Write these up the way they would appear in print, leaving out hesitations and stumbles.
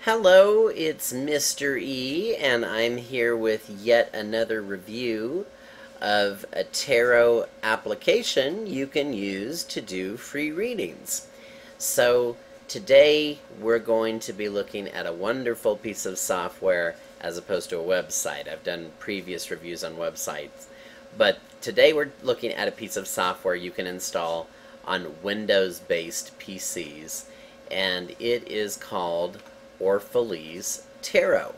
Hello, it's Mr. E, and I'm here with yet another review of a tarot application you can use to do free readings. So, today we're going to be looking at a wonderful piece of software as opposed to a website. I've done previous reviews on websites, but today we're looking at a piece of software you can install on Windows-based PCs, and it is called Orphalese Tarot.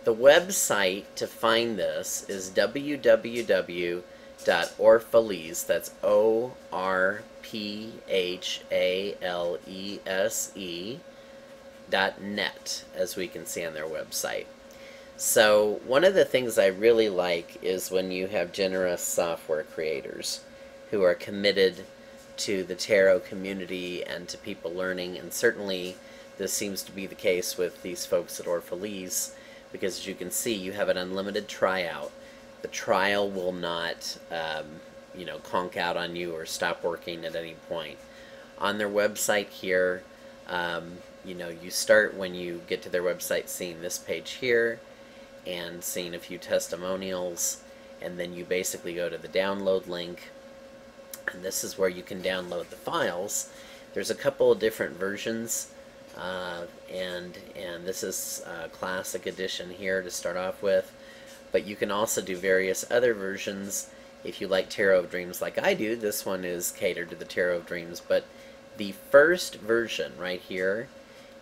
The website to find this is www.orphalese, that's ORPHALESE.net, as we can see on their website. So one of the things I really like is when you have generous software creators who are committed to the tarot community and to people learning, and certainly this seems to be the case with these folks at Orphalese, because as you can see, you have an unlimited tryout. The trial will not, conk out on you or stop working at any point. On their website here, you start when you get to their website seeing this page here and seeing a few testimonials, and then you basically go to the download link, and this is where you can download the files. There's a couple of different versions. And this is Classic Edition here to start off with, but you can also do various other versions if you like Tarot of Dreams like I do. This one is catered to the Tarot of Dreams, but the first version right here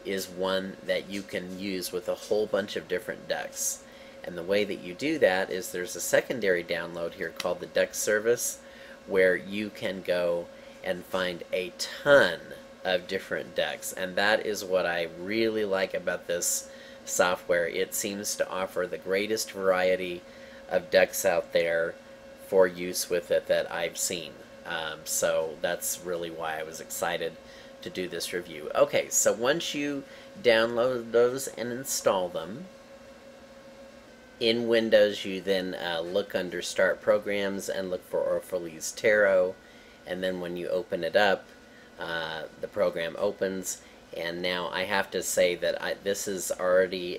is one that you can use with a whole bunch of different decks, and the way that you do that is there's a secondary download here called the Deck Service, where you can go and find a ton of different decks, and that is what I really like about this software. It seems to offer the greatest variety of decks out there for use with it that I've seen. So that's really why I was excited to do this review. Okay, so once you download those and install them, in Windows you then look under Start Programs and look for Orphalese Tarot, and then when you open it up, the program opens, and now I have to say that this is already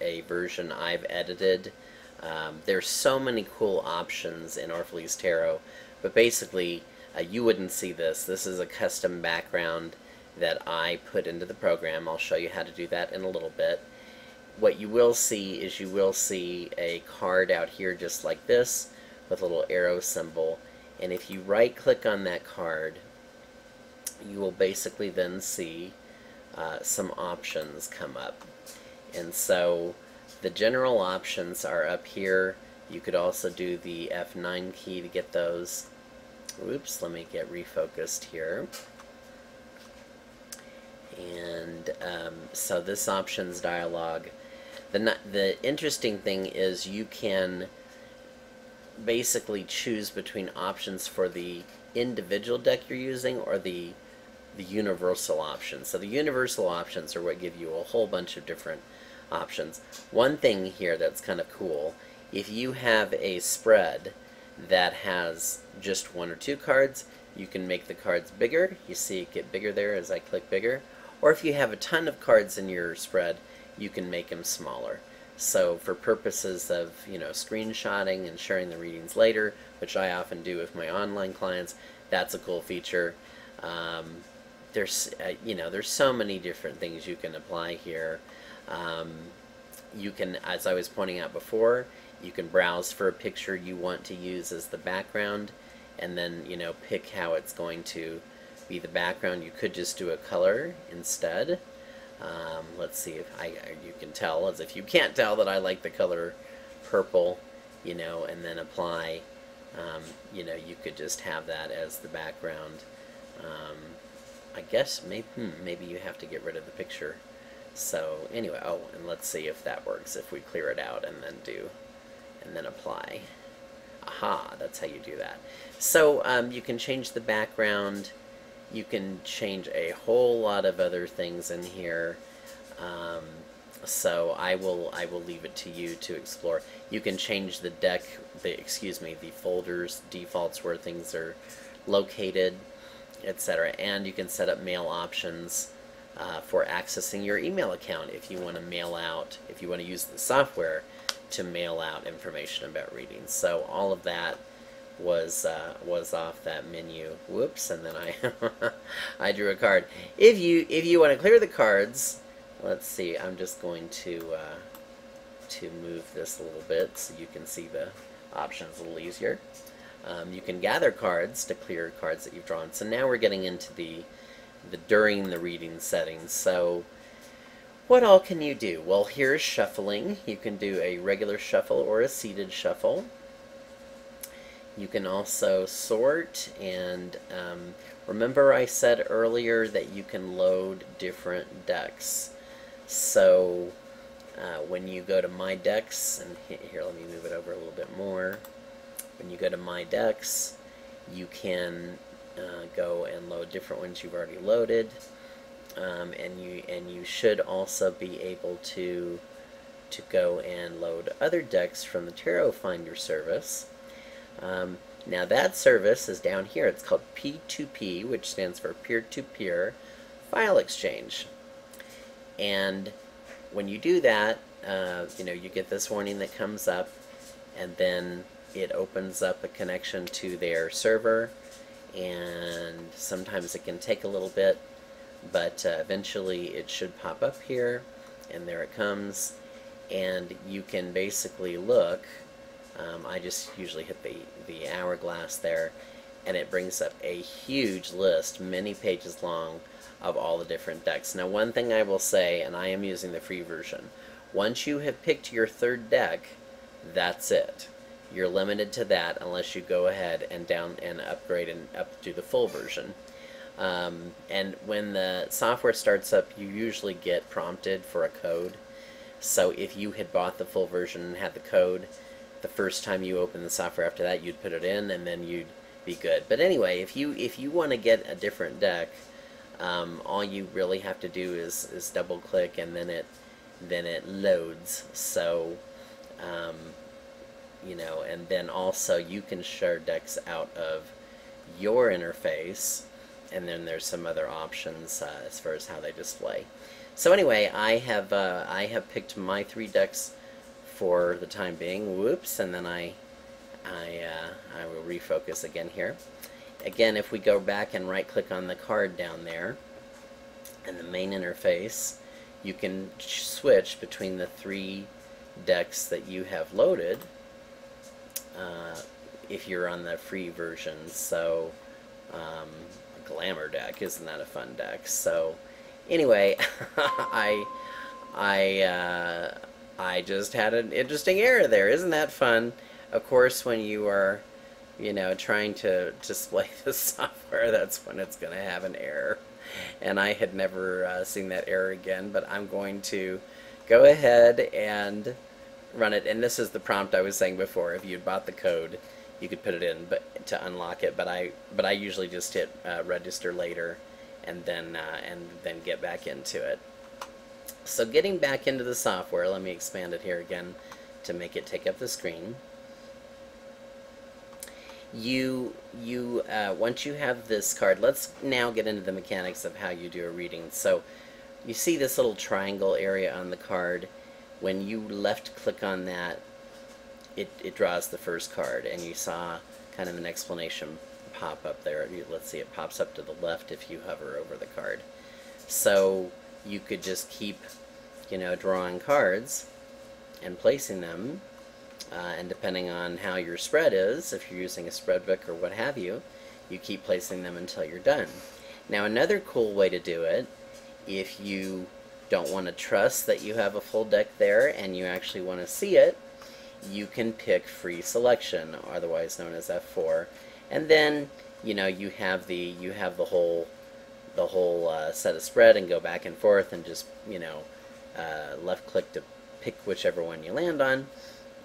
a version I've edited. There's so many cool options in Orphalese Tarot, but basically you wouldn't see this. This is a custom background that I put into the program. I'll show you how to do that in a little bit. What you will see is you will see a card out here just like this with a little arrow symbol, and if you right click on that card, you will basically then see some options come up. And so the general options are up here. You could also do the F9 key to get those. Oops, let me get refocused here. And so this options dialog, the interesting thing is you can basically choose between options for the individual deck you're using or the universal options. So the universal options are what give you a whole bunch of different options. One thing here that's kind of cool, if you have a spread that has just one or two cards, you can make the cards bigger. You see it get bigger there as I click bigger. Or if you have a ton of cards in your spread, you can make them smaller. So for purposes of screenshotting and sharing the readings later, which I often do with my online clients, that's a cool feature. There's so many different things you can apply here. You can, as I was pointing out before, you can browse for a picture you want to use as the background, and then pick how it's going to be the background. You could just do a color instead. Let's see if you can tell. As if you can't tell that I like the color purple, and then apply. You could just have that as the background. I guess maybe you have to get rid of the picture. So anyway, and let's see if that works. If we clear it out and then apply. Aha, that's how you do that. So you can change the background. You can change a whole lot of other things in here. So I will leave it to you to explore. You can change the deck, the folders defaults where things are located, etc. And you can set up mail options for accessing your email account if you want to mail out, if you want to use the software to mail out information about readings. So all of that was off that menu. Whoops! And then I drew a card. If you want to clear the cards, let's see. I'm just going to move this a little bit so you can see the options a little easier. You can gather cards to clear cards that you've drawn. So now we're getting into the during the reading settings. So what all can you do? Well, here's shuffling. You can do a regular shuffle or a seated shuffle. You can also sort, and remember I said earlier that you can load different decks. So when you go to My Decks, and here let me move it over a little bit more. When you go to My Decks, you can go and load different ones you've already loaded, and you should also be able to go and load other decks from the Tarot Finder service. Now that service is down here. It's called P2P, which stands for Peer-to-Peer File Exchange. And when you do that, you get this warning that comes up, and then it opens up a connection to their server, and sometimes it can take a little bit, but eventually it should pop up here, and there it comes, and you can basically look. I just usually hit the hourglass there, and it brings up a huge list, many pages long, of all the different decks. Now, one thing I will say, and I am using the free version, once you have picked your third deck, that's it. You're limited to that unless you go ahead and upgrade and up to the full version. And when the software starts up, you usually get prompted for a code. So if you had bought the full version and had the code, the first time you open the software after that, you'd put it in, and then you'd be good. But anyway, if you want to get a different deck, all you really have to do is double click, and then it loads. So and then also you can share decks out of your interface, and then there's some other options as far as how they display. So anyway, I have picked my 3 decks for the time being. Whoops! And then I will refocus again here. Again, if we go back and right-click on the card down there in the main interface, you can switch between the 3 decks that you have loaded if you're on the free version. So a glamour deck, isn't that a fun deck? So anyway, I just had an interesting error there. Isn't that fun? Of course, when you are trying to display the software, that's when it's going to have an error. And I had never seen that error again, but I'm going to go ahead and run it. And this is the prompt I was saying before. If you'd bought the code, you could put it in to unlock it. But I usually just hit register later, and then get back into it. So getting back into the software, let me expand it here again to make it take up the screen. Once you have this card, let's now get into the mechanics of how you do a reading. So you see this little triangle area on the card. When you left click on that, it draws the first card, and you saw kind of an explanation pop up there. Let's see, it pops up to the left if you hover over the card. So you could just keep drawing cards and placing them, and depending on how your spread is, if you're using a spread book or what have you, you keep placing them until you're done. Now, another cool way to do it, if you don't want to trust that you have a full deck there and you actually want to see it, you can pick free selection, otherwise known as F4, and then you have the whole set of spread, and go back and forth, and just left click to pick whichever one you land on,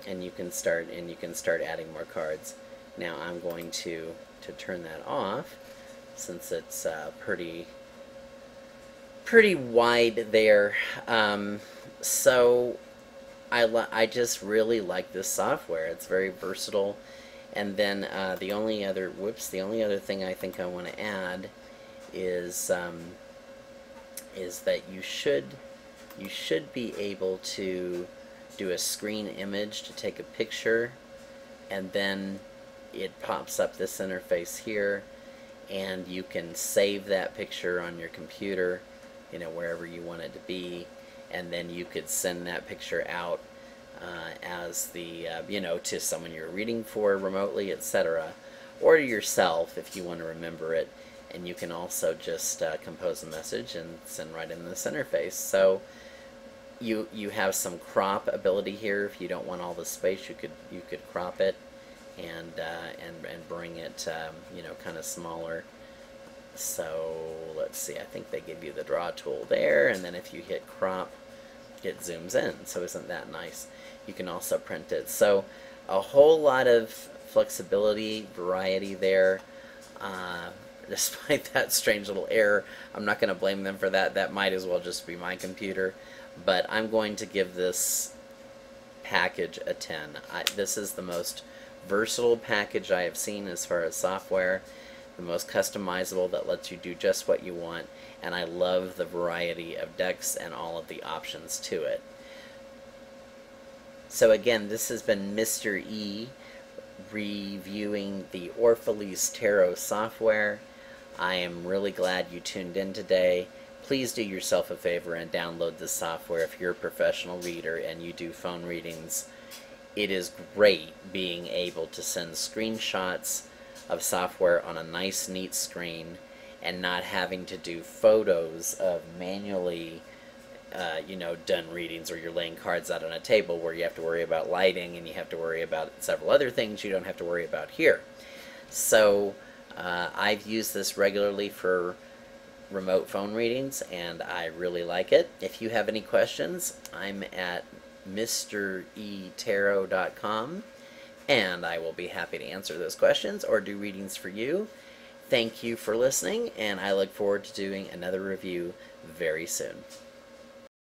and you can start adding more cards. Now I'm going to turn that off, since it's pretty wide there. So I just really like this software. It's very versatile. And then the only other thing I think I want to add is is that you should be able to do a screen image to take a picture, and then it pops up this interface here, and you can save that picture on your computer, wherever you want it to be, and then you could send that picture out as the, to someone you're reading for remotely, etc., or yourself if you want to remember it. And you can also just compose a message and send right in this interface. So you have some crop ability here. If you don't want all the space, you could crop it and bring it kind of smaller. So let's see, I think they give you the draw tool there, and then if you hit crop, it zooms in. So isn't that nice? You can also print it. So a whole lot of flexibility, variety there. Despite that strange little error, I'm not going to blame them for that. That might as well just be my computer. But I'm going to give this package a 10. This is the most versatile package I have seen as far as software, the most customizable, that lets you do just what you want, and I love the variety of decks and all of the options to it. So again, this has been Mr. E reviewing the Orphalese Tarot software. I am really glad you tuned in today. Please do yourself a favor and download this software if you're a professional reader and you do phone readings. It is great being able to send screenshots of software on a nice, neat screen and not having to do photos of manually done readings, or you're laying cards out on a table where you have to worry about lighting and you have to worry about several other things you don't have to worry about here. So I've used this regularly for remote phone readings, and I really like it. If you have any questions, I'm at mretarot.com, and I will be happy to answer those questions or do readings for you. Thank you for listening, and I look forward to doing another review very soon.